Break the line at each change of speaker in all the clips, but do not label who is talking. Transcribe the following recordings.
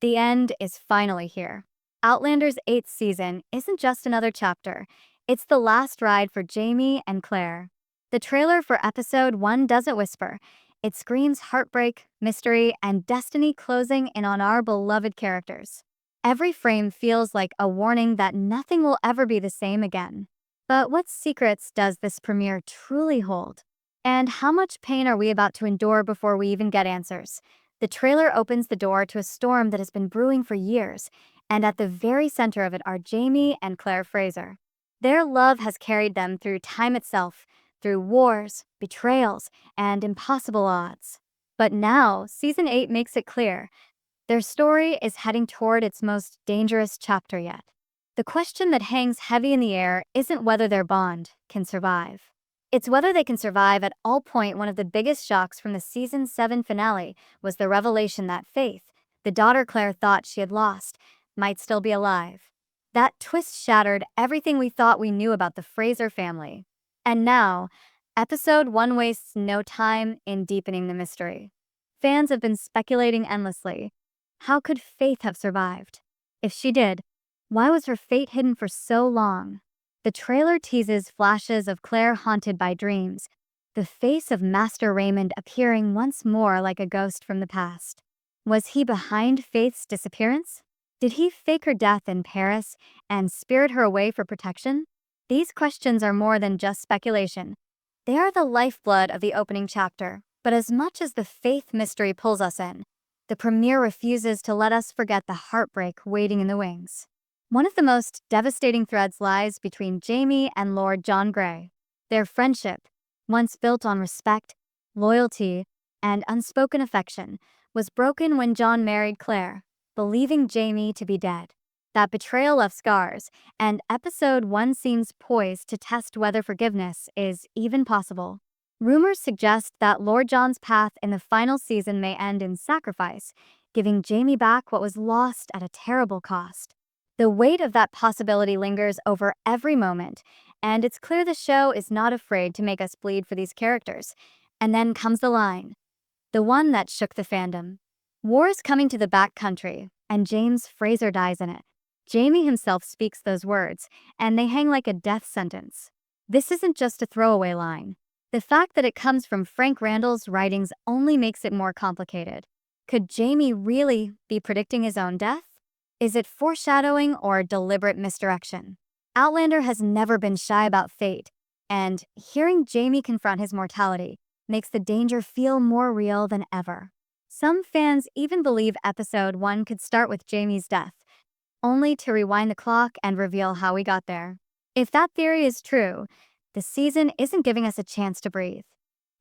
The end is finally here. Outlander's 8th season isn't just another chapter, it's the last ride for Jamie and Claire. The trailer for episode 1 doesn't whisper, it screams heartbreak, mystery, and destiny closing in on our beloved characters. Every frame feels like a warning that nothing will ever be the same again. But what secrets does this premiere truly hold? And how much pain are we about to endure before we even get answers? The trailer opens the door to a storm that has been brewing for years, and at the very center of it are Jamie and Claire Fraser. Their love has carried them through time itself, through wars, betrayals, and impossible odds. But now, season 8 makes it clear their story is heading toward its most dangerous chapter yet. The question that hangs heavy in the air isn't whether their bond can survive. It's whether they can survive at all point. One of the biggest shocks from the season 7 finale was the revelation that Faith, the daughter Claire thought she had lost, might still be alive. That twist shattered everything we thought we knew about the Fraser family. And now, episode 1 wastes no time in deepening the mystery. Fans have been speculating endlessly. How could Faith have survived? If she did, why was her fate hidden for so long? The trailer teases flashes of Claire haunted by dreams, the face of Master Raymond appearing once more like a ghost from the past. Was he behind Faith's disappearance? Did he fake her death in Paris and spirit her away for protection? These questions are more than just speculation. They are the lifeblood of the opening chapter, but as much as the Faith mystery pulls us in, the premiere refuses to let us forget the heartbreak waiting in the wings. One of the most devastating threads lies between Jamie and Lord John Grey. Their friendship, once built on respect, loyalty, and unspoken affection, was broken when John married Claire, believing Jamie to be dead. That betrayal left scars, and episode 1 seems poised to test whether forgiveness is even possible. Rumors suggest that Lord John's path in the final season may end in sacrifice, giving Jamie back what was lost at a terrible cost. The weight of that possibility lingers over every moment, and it's clear the show is not afraid to make us bleed for these characters. And then comes the line, the one that shook the fandom. War is coming to the back country, and James Fraser dies in it. Jamie himself speaks those words, and they hang like a death sentence. This isn't just a throwaway line. The fact that it comes from Frank Randall's writings only makes it more complicated. Could Jamie really be predicting his own death? Is it foreshadowing or deliberate misdirection? Outlander has never been shy about fate, and hearing Jamie confront his mortality makes the danger feel more real than ever. Some fans even believe episode 1 could start with Jamie's death, only to rewind the clock and reveal how we got there. If that theory is true, the season isn't giving us a chance to breathe.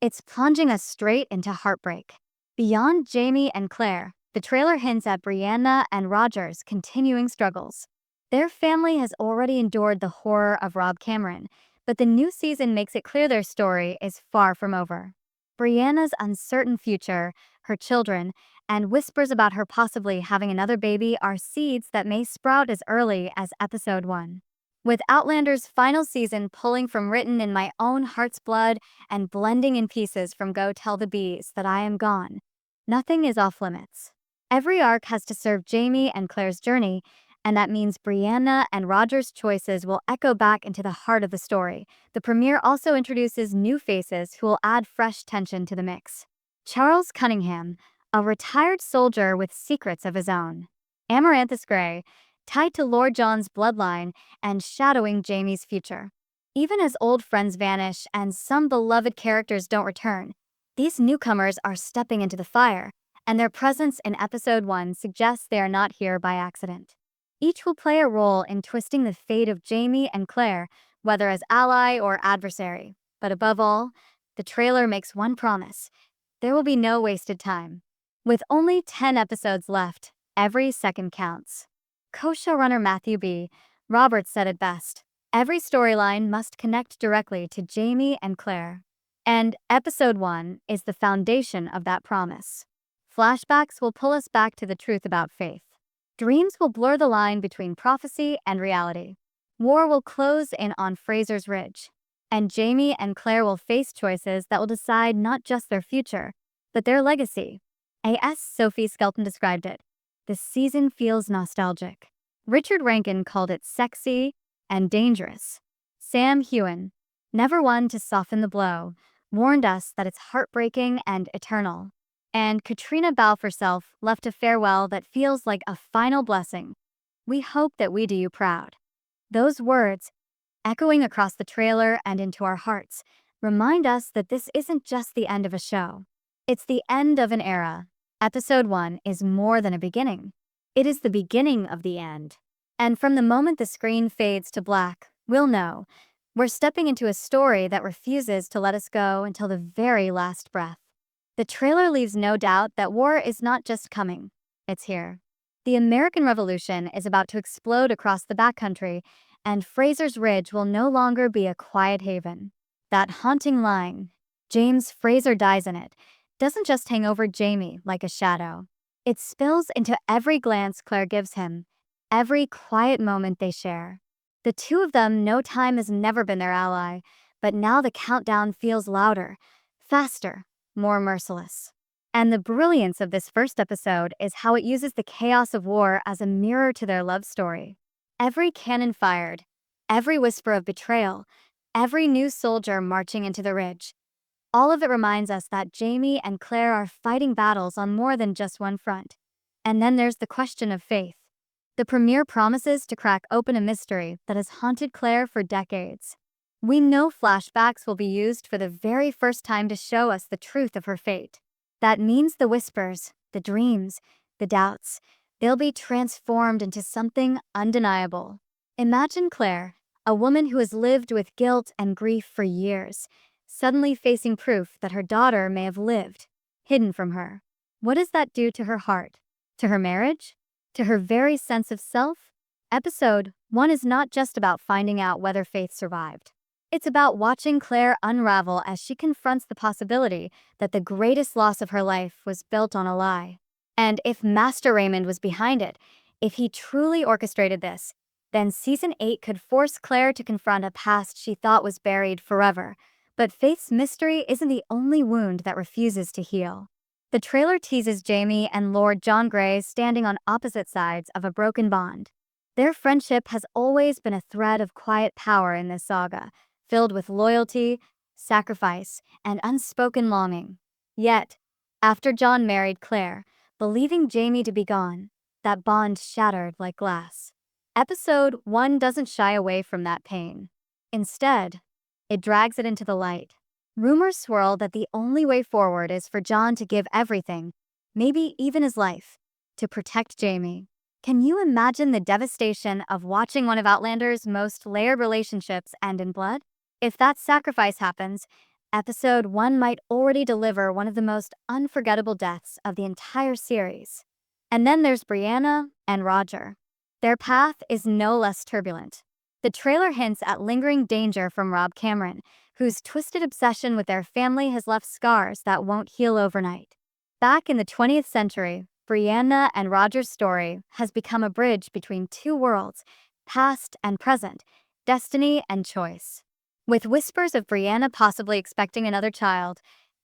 It's plunging us straight into heartbreak. Beyond Jamie and Claire, the trailer hints at Brianna and Roger's continuing struggles. Their family has already endured the horror of Rob Cameron, but the new season makes it clear their story is far from over. Brianna's uncertain future, her children, and whispers about her possibly having another baby are seeds that may sprout as early as episode 1. With Outlander's final season pulling from Written in My Own Heart's Blood and blending in pieces from Go Tell the Bees That I Am Gone, nothing is off limits. Every arc has to serve Jamie and Claire's journey, and that means Brianna and Roger's choices will echo back into the heart of the story. The premiere also introduces new faces who will add fresh tension to the mix. Charles Cunningham, a retired soldier with secrets of his own. Amaranthus Grey, tied to Lord John's bloodline and shadowing Jamie's future. Even as old friends vanish and some beloved characters don't return, these newcomers are stepping into the fire, and their presence in episode 1 suggests they are not here by accident. Each will play a role in twisting the fate of Jamie and Claire, whether as ally or adversary. But above all, the trailer makes one promise: there will be no wasted time. With only 10 episodes left, every second counts. Co-showrunner Matthew B. Roberts said it best: every storyline must connect directly to Jamie and Claire. And episode 1 is the foundation of that promise. Flashbacks will pull us back to the truth about Faith. Dreams will blur the line between prophecy and reality. War will close in on Fraser's Ridge. And Jamie and Claire will face choices that will decide not just their future, but their legacy. A.S. Sophie Skelton described it: the season feels nostalgic. Richard Rankin called it sexy and dangerous. Sam Heughan, never one to soften the blow, warned us that it's heartbreaking and eternal. And Katrina Balfe herself left a farewell that feels like a final blessing. We hope that we do you proud. Those words, echoing across the trailer and into our hearts, remind us that this isn't just the end of a show. It's the end of an era. Episode 1 is more than a beginning. It is the beginning of the end. And from the moment the screen fades to black, we'll know we're stepping into a story that refuses to let us go until the very last breath. The trailer leaves no doubt that war is not just coming, it's here. The American Revolution is about to explode across the backcountry, and Fraser's Ridge will no longer be a quiet haven. That haunting line, "James Fraser dies in it," doesn't just hang over Jamie like a shadow. It spills into every glance Claire gives him, every quiet moment they share. The two of them know time has never been their ally, but now the countdown feels louder, faster, more merciless. And the brilliance of this first episode is how it uses the chaos of war as a mirror to their love story. Every cannon fired, every whisper of betrayal, every new soldier marching into the ridge. All of it reminds us that Jamie and Claire are fighting battles on more than just one front. And then there's the question of faith. The premiere promises to crack open a mystery that has haunted Claire for decades. We know flashbacks will be used for the very first time to show us the truth of her fate. That means the whispers, the dreams, the doubts, they'll be transformed into something undeniable. Imagine Claire, a woman who has lived with guilt and grief for years, suddenly facing proof that her daughter may have lived, hidden from her. What does that do to her heart? To her marriage? To her very sense of self? Episode 1 is not just about finding out whether Faith survived. It's about watching Claire unravel as she confronts the possibility that the greatest loss of her life was built on a lie. And if Master Raymond was behind it, if he truly orchestrated this, then Season 8 could force Claire to confront a past she thought was buried forever. But Faith's mystery isn't the only wound that refuses to heal. The trailer teases Jamie and Lord John Grey standing on opposite sides of a broken bond. Their friendship has always been a thread of quiet power in this saga, filled with loyalty, sacrifice, and unspoken longing. Yet, after John married Claire, believing Jamie to be gone, that bond shattered like glass. Episode 1 doesn't shy away from that pain. Instead, it drags it into the light. Rumors swirl that the only way forward is for John to give everything, maybe even his life, to protect Jamie. Can you imagine the devastation of watching one of Outlander's most layered relationships end in blood? If that sacrifice happens, Episode 1 might already deliver one of the most unforgettable deaths of the entire series. And then there's Brianna and Roger. Their path is no less turbulent. The trailer hints at lingering danger from Rob Cameron, whose twisted obsession with their family has left scars that won't heal overnight. Back in the 20th century, Brianna and Roger's story has become a bridge between two worlds, past and present, destiny and choice. With whispers of Brianna possibly expecting another child,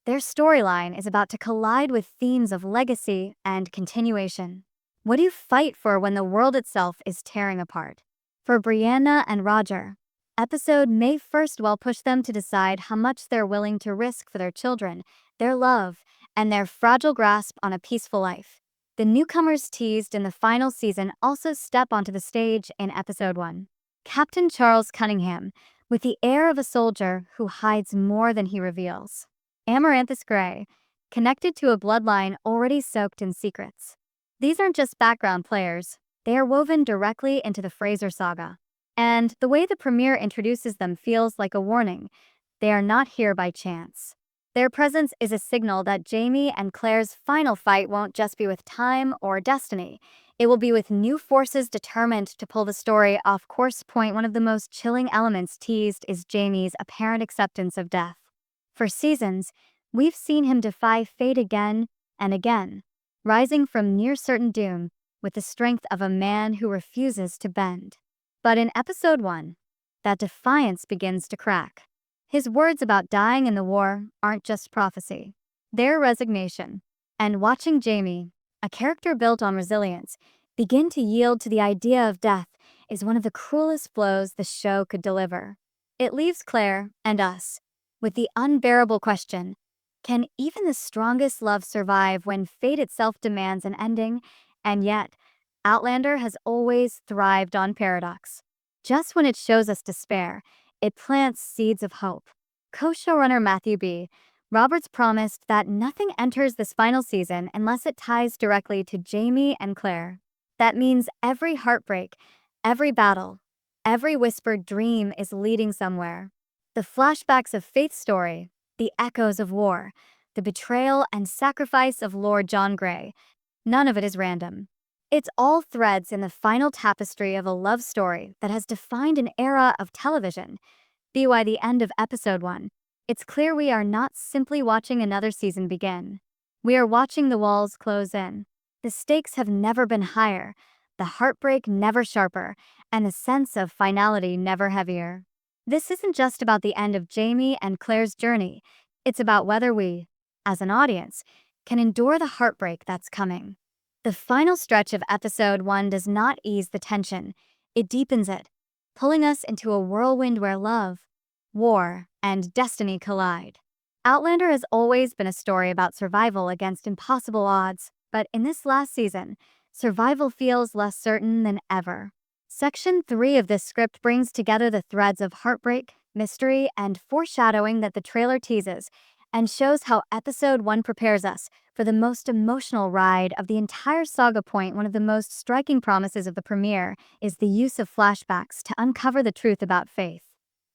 their storyline is about to collide with themes of legacy and continuation. What do you fight for when the world itself is tearing apart? For Brianna and Roger, Episode may first well push them to decide how much they're willing to risk for their children, their love, and their fragile grasp on a peaceful life. The newcomers teased in the final season also step onto the stage in Episode 1. Captain Charles Cunningham, with the air of a soldier who hides more than he reveals. Amaranthus Grey, connected to a bloodline already soaked in secrets. These aren't just background players, they are woven directly into the Fraser saga. And the way the premiere introduces them feels like a warning. They are not here by chance. Their presence is a signal that Jamie and Claire's final fight won't just be with time or destiny. It will be with new forces determined to pull the story off course. One of the most chilling elements teased is Jamie's apparent acceptance of death. For seasons, we've seen him defy fate again and again, rising from near certain doom with the strength of a man who refuses to bend. But in Episode 1, that defiance begins to crack. His words about dying in the war aren't just prophecy. They're resignation. And watching Jamie, a character built on resilience, begin to yield to the idea of death is one of the cruelest blows the show could deliver. It leaves Claire and us with the unbearable question: can even the strongest love survive when fate itself demands an ending? And yet, Outlander has always thrived on paradox. Just when it shows us despair, it plants seeds of hope. Co-showrunner Matthew B. Roberts promised that nothing enters this final season unless it ties directly to Jamie and Claire. That means every heartbreak, every battle, every whispered dream is leading somewhere. The flashbacks of Faith's story, the echoes of war, the betrayal and sacrifice of Lord John Grey, none of it is random. It's all threads in the final tapestry of a love story that has defined an era of television. By the end of episode 1, it's clear we are not simply watching another season begin. We are watching the walls close in. The stakes have never been higher, the heartbreak never sharper, and the sense of finality never heavier. This isn't just about the end of Jamie and Claire's journey. It's about whether we, as an audience, can endure the heartbreak that's coming. The final stretch of episode 1 does not ease the tension. It deepens it, pulling us into a whirlwind where love, war, and destiny collide. Outlander has always been a story about survival against impossible odds, but in this last season, survival feels less certain than ever. Section 3 of this script brings together the threads of heartbreak, mystery, and foreshadowing that the trailer teases, and shows how episode 1 prepares us for the most emotional ride of the entire saga. One of the most striking promises of the premiere is the use of flashbacks to uncover the truth about Faith.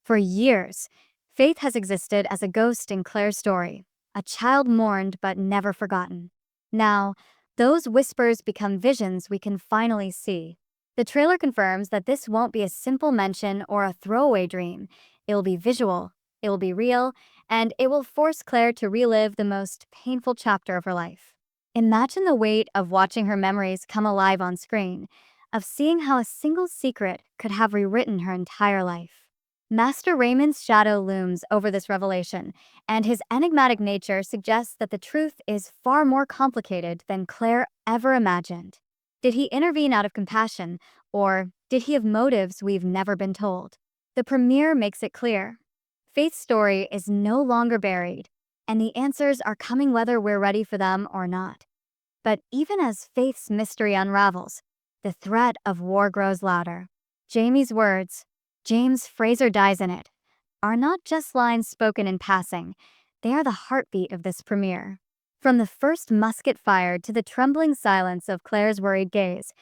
For years, Faith has existed as a ghost in Claire's story, a child mourned but never forgotten. Now, those whispers become visions we can finally see. The trailer confirms that this won't be a simple mention or a throwaway dream. It will be visual, it will be real, and it will force Claire to relive the most painful chapter of her life. Imagine the weight of watching her memories come alive on screen, of seeing how a single secret could have rewritten her entire life. Master Raymond's shadow looms over this revelation, and his enigmatic nature suggests that the truth is far more complicated than Claire ever imagined. Did he intervene out of compassion, or did he have motives we've never been told? The premiere makes it clear. Faith's story is no longer buried, and the answers are coming whether we're ready for them or not. But even as Faith's mystery unravels, the threat of war grows louder. Jamie's words, "James Fraser dies in it," are not just lines spoken in passing. They are the heartbeat of this premiere. From the first musket fired to the trembling silence of Claire's worried gaze,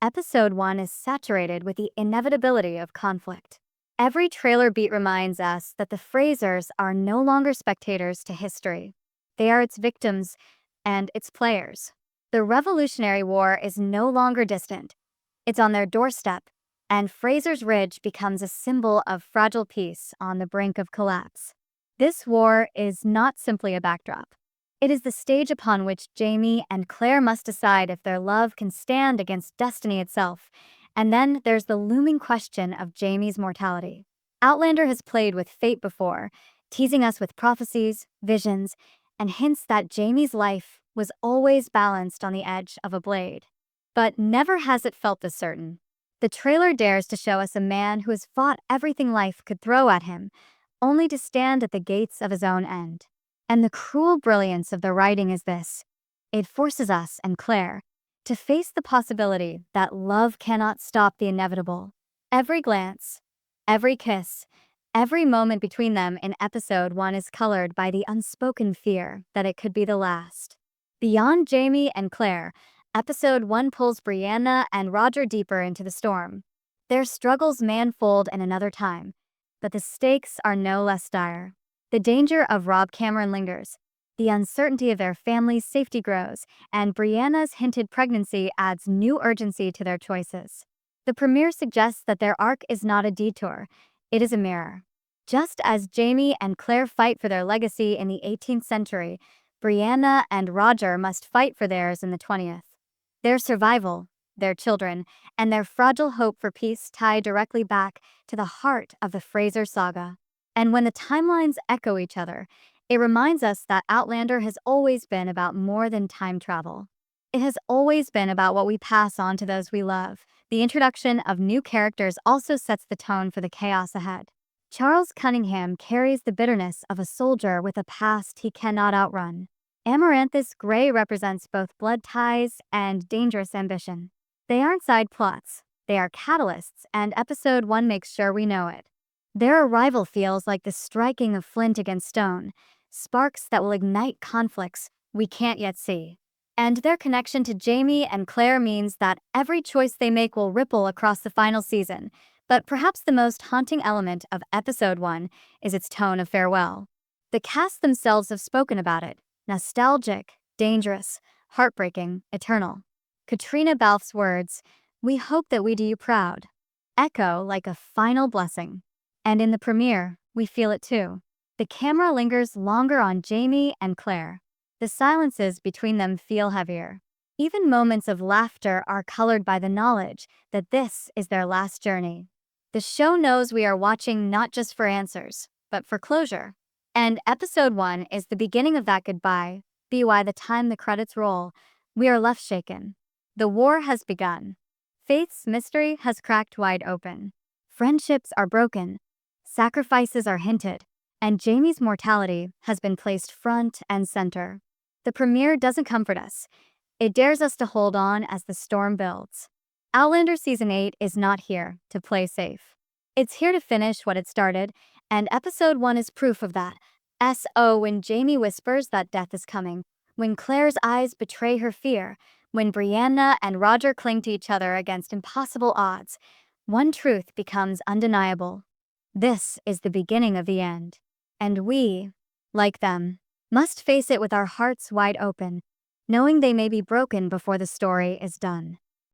episode 1 is saturated with the inevitability of conflict. Every trailer beat reminds us that the Frasers are no longer spectators to history. They are its victims and its players. The Revolutionary War is no longer distant. It's on their doorstep, and Fraser's Ridge becomes a symbol of fragile peace on the brink of collapse. This war is not simply a backdrop. It is the stage upon which Jamie and Claire must decide if their love can stand against destiny itself. And then there's the looming question of Jamie's mortality. Outlander has played with fate before, teasing us with prophecies, visions, and hints that Jamie's life was always balanced on the edge of a blade. But never has it felt this certain. The trailer dares to show us a man who has fought everything life could throw at him, only to stand at the gates of his own end. And the cruel brilliance of the writing is this: it forces us and Claire to face the possibility that love cannot stop the inevitable. Every glance, every kiss, every moment between them in episode 1 is colored by the unspoken fear that it could be the last. Beyond Jamie and Claire, episode 1 pulls Brianna and Roger deeper into the storm. Their struggles manifold in another time, but the stakes are no less dire. The danger of Rob Cameron lingers. The uncertainty of their family's safety grows, and Brianna's hinted pregnancy adds new urgency to their choices. The premiere suggests that their arc is not a detour, it is a mirror. Just as Jamie and Claire fight for their legacy in the 18th century, Brianna and Roger must fight for theirs in the 20th. Their survival, their children, and their fragile hope for peace tie directly back to the heart of the Fraser saga. And when the timelines echo each other, it reminds us that Outlander has always been about more than time travel. It has always been about what we pass on to those we love. The introduction of new characters also sets the tone for the chaos ahead. Charles Cunningham carries the bitterness of a soldier with a past he cannot outrun. Amaranthus Gray represents both blood ties and dangerous ambition. They aren't side plots, they are catalysts, and episode 1 makes sure we know it. Their arrival feels like the striking of flint against stone, sparks that will ignite conflicts we can't yet see. And their connection to Jamie and Claire means that every choice they make will ripple across the final season. But perhaps the most haunting element of episode 1 is its tone of farewell. The cast themselves have spoken about it: nostalgic, dangerous, heartbreaking, eternal. Katrina Balfe's words, "We hope that we do you proud," echo like a final blessing. And in the premiere, we feel it too. The camera lingers longer on Jamie and Claire. The silences between them feel heavier. Even moments of laughter are colored by the knowledge that this is their last journey. The show knows we are watching not just for answers, but for closure. And episode 1 is the beginning of that goodbye. By the time the credits roll, we are left shaken. The war has begun. Faith's mystery has cracked wide open. Friendships are broken. Sacrifices are hinted. And Jamie's mortality has been placed front and center. The premiere doesn't comfort us. It dares us to hold on as the storm builds. Outlander Season 8 is not here to play safe. It's here to finish what it started, and episode 1 is proof of that. When Jamie whispers that death is coming, when Claire's eyes betray her fear, when Brianna and Roger cling to each other against impossible odds, one truth becomes undeniable. This is the beginning of the end. And we, like them, must face it with our hearts wide open, knowing they may be broken before the story is done.